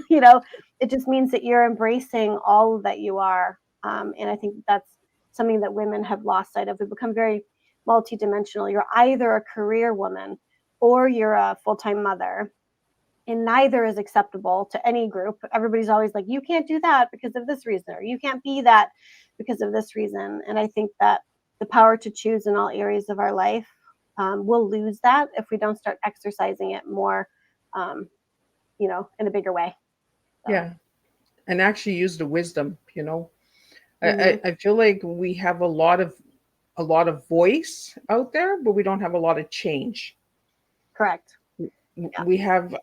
C: You know, it just means that you're embracing all that you are. And I think that's something that women have lost sight of. We've become very multidimensional. You're either a career woman or you're a full-time mother, and neither is acceptable to any group. Everybody's always like, you can't do that because of this reason, or you can't be that because of this reason. And I think that the power to choose in all areas of our life, we'll lose that if we don't start exercising it more, you know, in a bigger way. So.
B: Yeah, and actually use the wisdom. You know,
C: Mm-hmm.
B: I feel like we have a lot of voice out there, but we don't have a lot of change.
C: Correct. Yeah.
B: We have,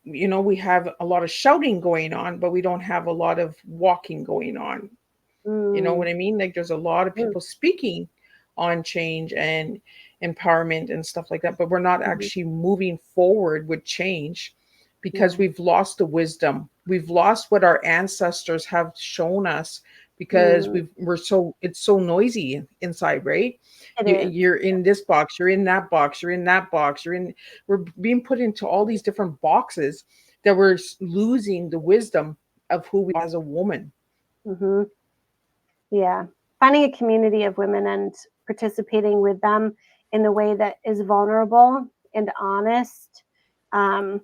B: you know, we have a lot of shouting going on, but we don't have a lot of walking going on. You know what I mean? Like, there's a lot of people speaking on change and empowerment and stuff like that, but we're not
C: Mm-hmm.
B: actually moving forward with change because we've lost the wisdom. We've lost what our ancestors have shown us because
C: Mm,
B: it's so noisy inside, right?
C: it is.
B: You're in this box, you're in that box, you're in that box, we're being put into all these different boxes that we're losing the wisdom of who we are as a woman.
C: Hmm. Yeah. Finding a community of women and participating with them in a way that is vulnerable and honest,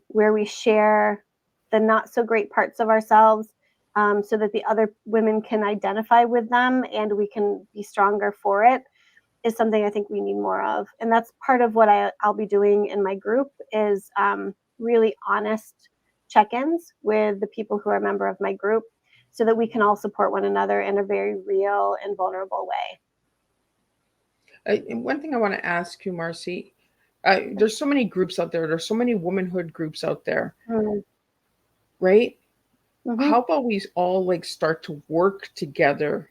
C: where we share the not so great parts of ourselves, so that the other women can identify with them and we can be stronger for it, is something I think we need more of. And that's part of what I'll be doing in my group is really honest check-ins with the people who are a member of my group so that we can all support one another in a very real and vulnerable way.
B: And one thing I want to ask you, Marcie, there's so many groups out there. There's so many womanhood groups out there, right?
C: Mm-hmm.
B: How about we all like start to work together?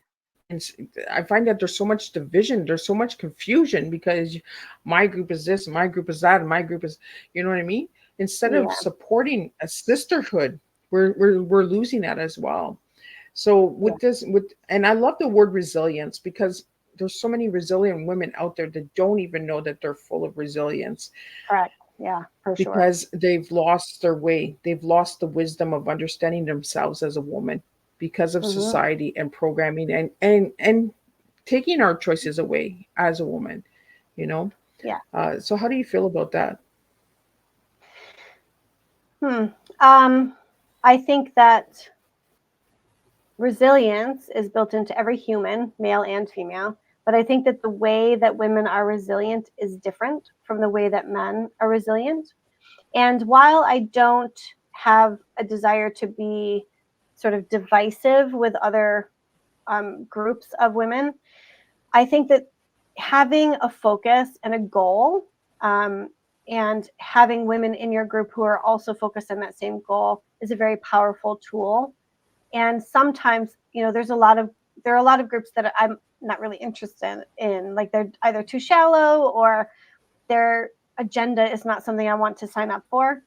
B: And I find that there's so much division, there's so much confusion because my group is this, my group is that, and my group is, you know what I mean? Instead of
C: Yeah.
B: supporting a sisterhood, we're losing that as well. So
C: Yeah.
B: and I love the word resilience because there's so many resilient women out there that don't even know that they're full of resilience
C: Correct. Yeah, for sure.
B: because they've lost their way. They've lost the wisdom of understanding themselves as a woman because of
C: Mm-hmm.
B: society and programming and taking our choices away as a woman, you know?
C: Yeah.
B: So how do you feel about that?
C: Hmm. Um, I think that resilience is built into every human, male and female. But I think that the way that women are resilient is different from the way that men are resilient. And while I don't have a desire to be sort of divisive with other groups of women, I think that having a focus and a goal, um, and having women in your group who are also focused on that same goal is a very powerful tool. And sometimes, there are a lot of groups that I'm not really interested in. Like they're either too shallow or their agenda is not something I want to sign up for.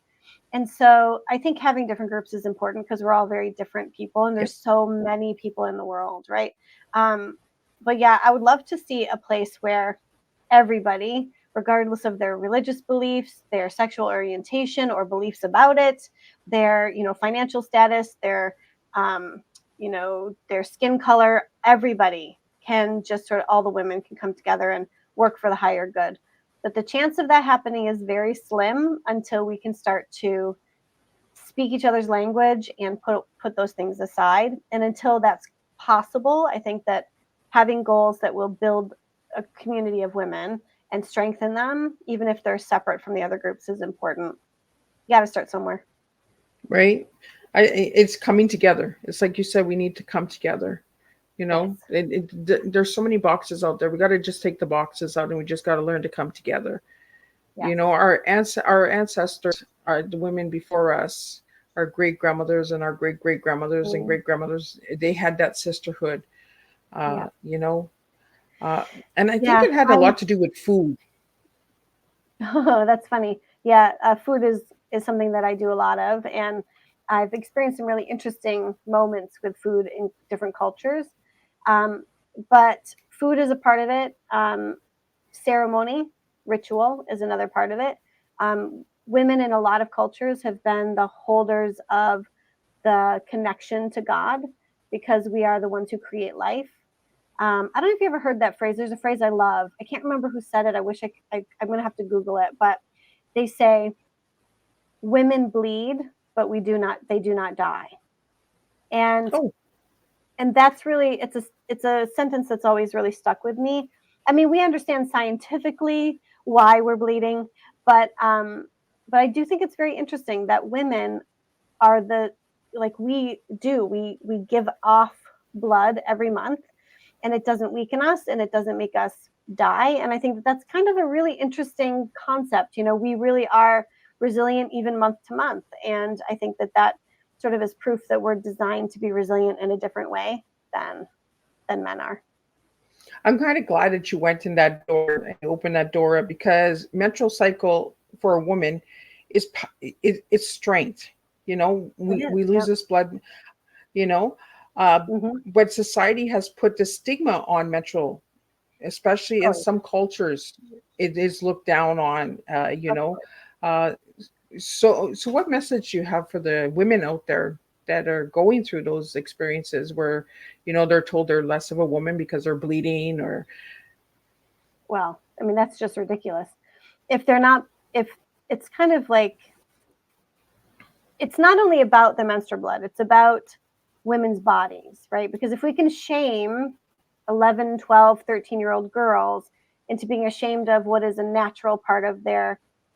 C: And so I think having different groups is important because we're all very different people and
B: Yep.
C: there's so many people in the world, right? Um, but yeah, I would love to see a place where everybody, regardless of their religious beliefs, their sexual orientation or beliefs about it, their, financial status, um, their skin color, everybody can just sort of, all the women can come together and work for the higher good. But the chance of that happening is very slim until we can start to speak each other's language and put those things aside. And until that's possible, I think that having goals that will build a community of women and strengthen them, even if they're separate from the other groups, is important. You got to start somewhere.
B: Right? It's coming together. It's like you said, we need to come together. You
C: Yes.
B: know, there's so many boxes out there. We got to just take the boxes out, and we just got to learn to come together.
C: Yes.
B: You know, our ancestors, are the women before us, our great grandmothers and our great great grandmothers and great grandmothers. They had that sisterhood.
C: Yeah.
B: You know, and I think
C: Yeah.
B: it had a lot to do with food.
C: Oh, that's funny. Yeah, food is something that I do a lot of, and I've experienced some really interesting moments with food in different cultures. Um, but food is a part of it. Ceremony, ritual is another part of it. Women in a lot of cultures have been the holders of the connection to God because we are the ones who create life. I don't know if you ever heard that phrase. There's a phrase I love. I can't remember who said it. I wish I'm going to have to Google it. But they say, women bleed, but they do not die. And
B: Oh,
C: that's really, it's a sentence that's always really stuck with me. I mean, we understand scientifically why we're bleeding, but I do think it's very interesting that women are we give off blood every month, and it doesn't weaken us and it doesn't make us die. And I think that's kind of a really interesting concept. We really are resilient even month to month, and I think that sort of is proof that we're designed to be resilient in a different way than men are.
B: I'm kind of glad that you went in that door and opened that door up because menstrual cycle for a woman it's strength.
C: It is.
B: We lose
C: Yep.
B: this blood, you know, uh,
C: Hmm.
B: but society has put the stigma on menstrual, especially in
C: Oh,
B: some cultures. It is looked down on,
C: of course.
B: uh, so what message do you have for the women out there that are going through those experiences where, they're told they're less of a woman because they're bleeding or
C: Well, I mean, that's just ridiculous. If they're not, if it's kind of like, it's not only about the menstrual blood, it's about women's bodies, right? Because if we can shame 11, 12, 13-year-old girls into being ashamed of what is a natural part of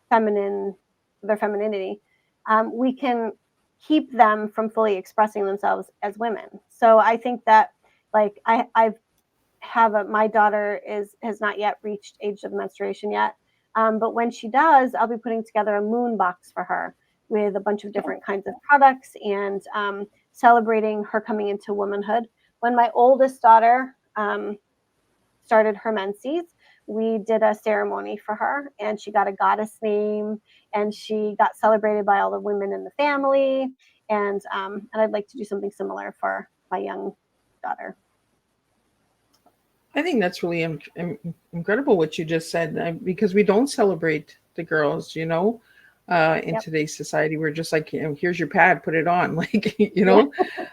C: feminine, their femininity, we can keep them from fully expressing themselves as women. So I think that, like, I've have my daughter has not yet reached age of menstruation yet, but when she does, I'll be putting together a moon box for her with a bunch of different kinds of products and celebrating her coming into womanhood. When my oldest daughter started her menses, we did a ceremony for her, and she got a goddess name, and she got celebrated by all the women in the family, and I'd like to do something similar for my young daughter.
B: I think that's really incredible what you just said, because we don't celebrate the girls, in
C: Yep.
B: today's society. We're just like, here's your pad, put it on. Like,
C: Yeah.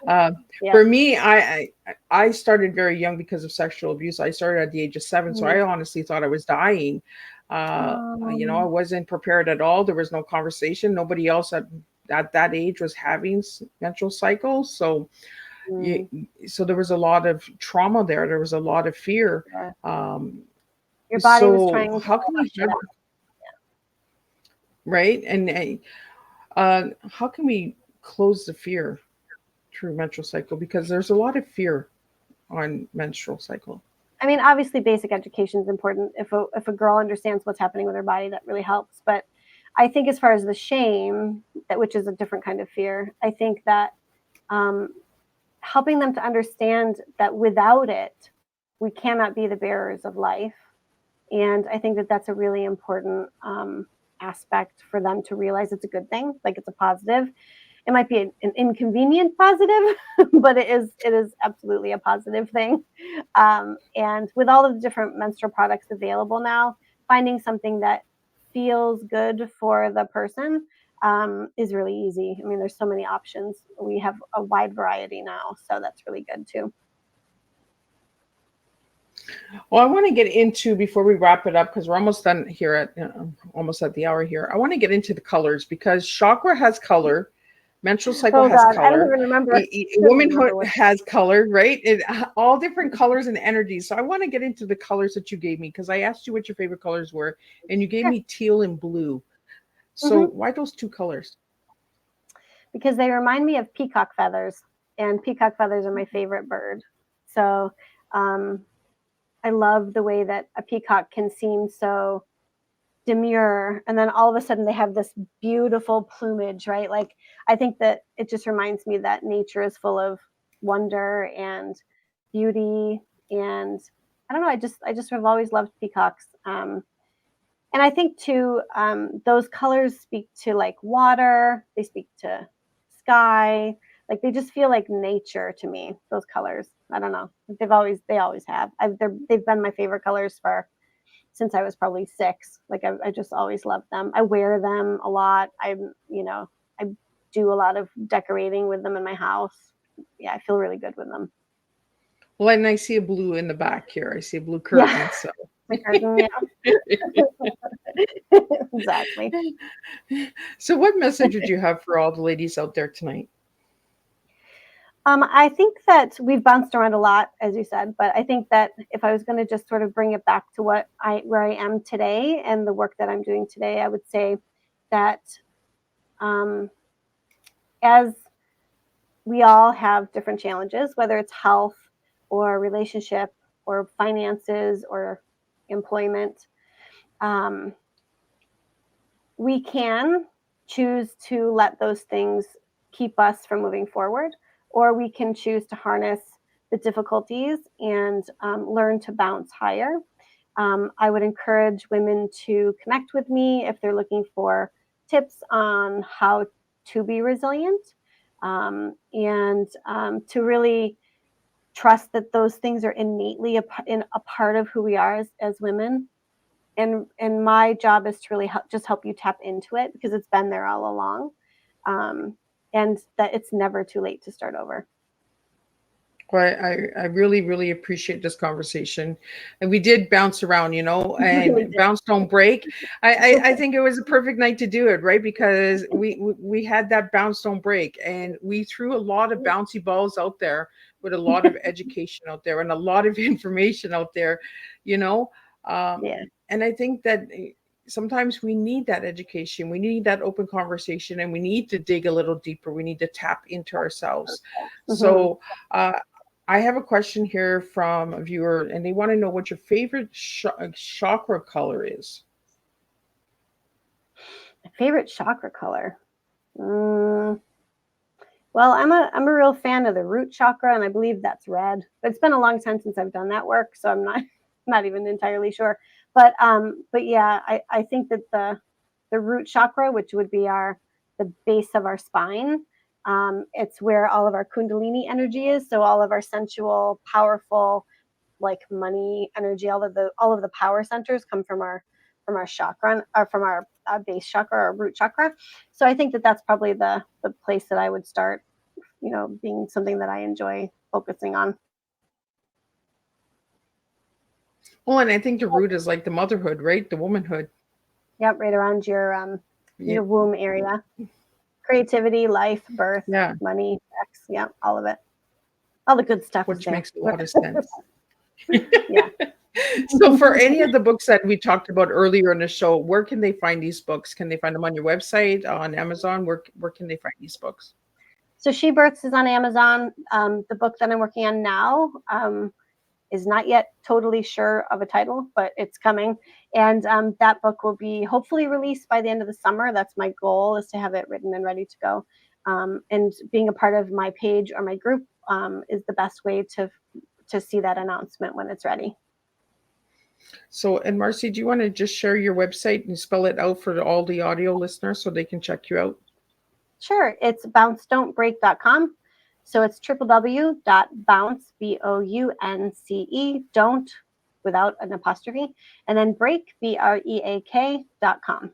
B: uh,
C: Yeah.
B: for me, I started very young because of sexual abuse. I started at the age of 7. So
C: Mm.
B: I honestly thought I was dying. I wasn't prepared at all. There was no conversation. Nobody else at that age was having menstrual cycles. So
C: Mm.
B: so there was a lot of trauma there. There was a lot of fear.
C: Yeah.
B: Um,
C: Your body was
B: so
C: trying to
B: how can we
C: hush it out.
B: right? And how can we close the fear through menstrual cycle? Because there's a lot of fear on menstrual cycle.
C: I mean, obviously, basic education is important. If a girl understands what's happening with her body, that really helps. But I think as far as the shame, which is a different kind of fear, I think that um, helping them to understand that without it, we cannot be the bearers of life. And I think that that's a really important aspect for them to realize it's a good thing, like it's a positive. It might be an inconvenient positive, but it is absolutely a positive thing. And with all of the different menstrual products available now, finding something that feels good for the person is really easy. I mean, there's so many options. We have a wide variety now, so that's really good too.
B: Well, I want to get into, before we wrap it up, because we're almost done here almost at the hour here. I want to get into the colors, because chakra has color, menstrual cycle
C: Oh
B: has
C: God, I don't
B: color,
C: even remember. I don't
B: womanhood
C: remember what.
B: has color, right? All different colors and energies. So I want to get into the colors that you gave me, because I asked you what your favorite colors were, and you gave
C: Sure.
B: me teal and blue. So
C: Hmm.
B: why those two colors?
C: Because they remind me of peacock feathers, and peacock feathers are my favorite bird. So um, I love the way that a peacock can seem so demure, and then all of a sudden they have this beautiful plumage, right? Like, I think that it just reminds me that nature is full of wonder and beauty, and I don't know, I just have always loved peacocks. And I think too, those colors speak to like water, they speak to sky, like they just feel like nature to me, those colors. I don't know, they always have. They've been my favorite colors for since I was probably 6. Like I just always loved them. I wear them a lot. I do a lot of decorating with them in my house. Yeah, I feel really good with them.
B: Well, and I see a blue in the back here. I see a blue
C: Yeah,
B: curtain. So
C: my curtain. Yeah, exactly.
B: so what message would you have for all the ladies out there tonight?
C: I think that we've bounced around a lot, as you said, but I think that if I was going to just sort of bring it back to where I am today and the work that I'm doing today, I would say that um, as we all have different challenges, whether it's health or relationship or finances or employment, um, we can choose to let those things keep us from moving forward, or we can choose to harness the difficulties and learn to bounce higher. I would encourage women to connect with me if they're looking for tips on how to be resilient, and to really trust that those things are innately a part of who we are as women. And my job is to really help you tap into it, because it's been there all along, and that it's never too late to start over.
B: Well, I really, really appreciate this conversation. And we did bounce around,
C: Really
B: and
C: did.
B: bounce don't break. I think it was a perfect night to do it, right? Because we had that bounce don't break, and we threw a lot of bouncy balls out there with a lot of education out there and a lot of information out there, you know.
C: Yeah.
B: And I think that sometimes we need that education, we need that open conversation, and we need to dig a little deeper. We need to tap into ourselves.
C: Mhm.
B: So, I have a question here from a viewer, and they want to know what your favorite chakra color is.
C: My favorite chakra color. Mm, well, I'm a real fan of the root chakra, and I believe that's red. But it's been a long time since I've done that work, so I'm not not even entirely sure. But yeah, I think that the root chakra, which would be the base of our spine, it's where all of our kundalini energy is. So all of our sensual, powerful, like money energy, all of the power centers come from our chakra, or from our base chakra or root chakra. So I think that that's probably the place that I would start, being something that I enjoy focusing on.
B: Well, and I think the root is like the motherhood, right? The womanhood.
C: Yep, right around
B: Yeah.
C: your womb area. Creativity, life, birth,
B: Yeah.
C: money, sex, yeah, all of it. All the good stuff is
B: Which
C: there.
B: makes a lot of sense.
C: Yeah.
B: So, for any of the books that we talked about earlier in the show, where can they find these books? Can they find them on your website, on Amazon? Where can they find these books?
C: So She Births is on Amazon. The book that I'm working on now is not yet totally sure of a title, but it's coming. And that book will be hopefully released by the end of the summer. That's my goal, is to have it written and ready to go. And being a part of my page or my group is the best way to see that announcement when it's ready.
B: So, and Marcie, do you want to just share your website and spell it out for all the audio listeners so they can check you out?
C: Sure. It's bouncedon'tbreak.com. So it's www.bounce, BOUNCE, don't, without an apostrophe, and then break, BREAK.com.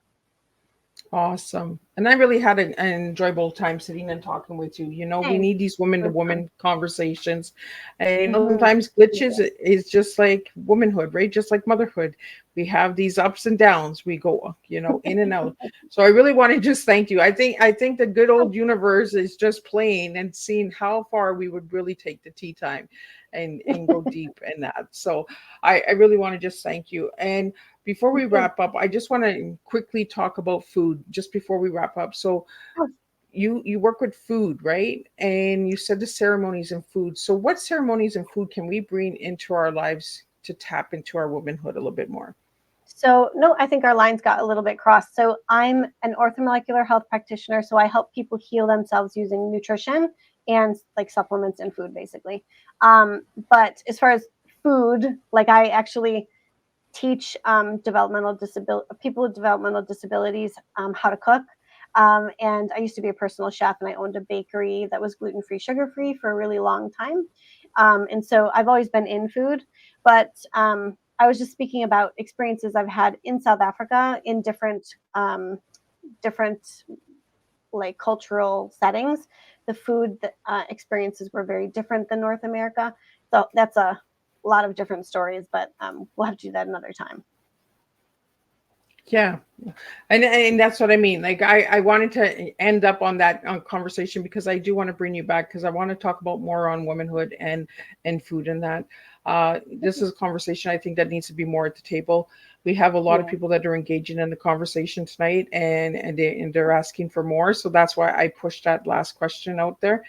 B: Awesome. And I really had an enjoyable time sitting and talking with you. We
C: Thanks.
B: need these woman to woman conversations. And
C: Mhm.
B: sometimes glitches is just like womanhood, right? Just like motherhood. We have these ups and downs. We go, in and out. So I really want to just thank you. I think the good old universe is just playing and seeing how far we would really take the tea time and go deep in that. So I really want to just thank you. And before we wrap up, I just want to quickly talk about food just before we wrap up. So you work with food, right? And you said the ceremonies and food. So what ceremonies and food can we bring into our lives to tap into our womanhood a little bit more?
C: So, no, I think our lines got a little bit crossed. So, I'm an orthomolecular health practitioner. So, I help people heal themselves using nutrition and like supplements and food, basically. But as far as food, like I actually teach people with developmental disabilities how to cook. And I used to be a personal chef, and I owned a bakery that was gluten-free, sugar-free for a really long time. And so I've always been in food, but I was just speaking about experiences I've had in South Africa in different like cultural settings. The food experiences were very different than North America. So that's a lot of different stories, but we'll have to do that another time.
B: Yeah. And that's what I mean. Like I wanted to end up on that conversation because I do want to bring you back because I want to talk about more on womanhood and food and that. This is a conversation I think that needs to be more at the table. We have a lot of
C: Yeah.
B: people that are engaging in the conversation tonight and they're asking for more. So that's why I pushed that last question out there.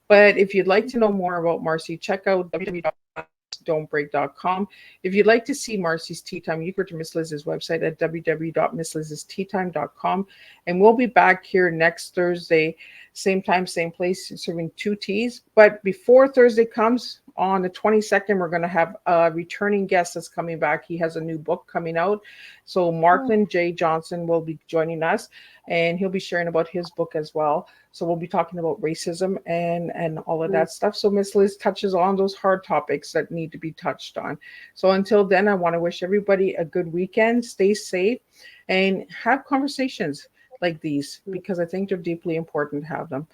B: But if you'd like to know more about Marcie, check out www.don'tbreak.com. If you'd like to see Marcie's Tea Time, you go to Miss Liz's website at www.misslizsteatime.com. And we'll be back here next Thursday, same time, same place, serving 2 teas. But before Thursday comes, on the 22nd, we're going to have a returning guest that's coming back. He has a new book coming out. So Markland J. Johnson will be joining us, and he'll be sharing about his book as well. So we'll be talking about racism and all of that stuff. So Miss Liz touches on those hard topics that need to be touched on. So until then, I want to wish everybody a good weekend. Stay safe and have conversations like these, because I think they're deeply important to have them.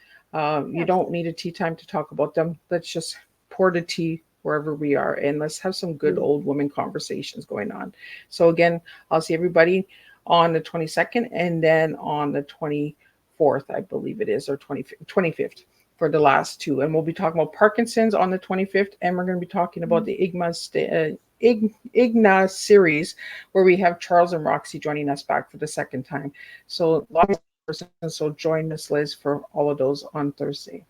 B: You don't need a tea time to talk about them. Let's just pour the tea wherever we are, and let's have some good old woman conversations going on. So again, I'll see everybody on the 22nd, and then on the 24th, I believe it is, or 25th for the last 2. And we'll be talking about Parkinson's on the 25th, and we're going to be talking about the IGNA series, where we have Charles and Roxy joining us back for the second time. So lots of persons, so join us, Liz, for all of those on Thursday.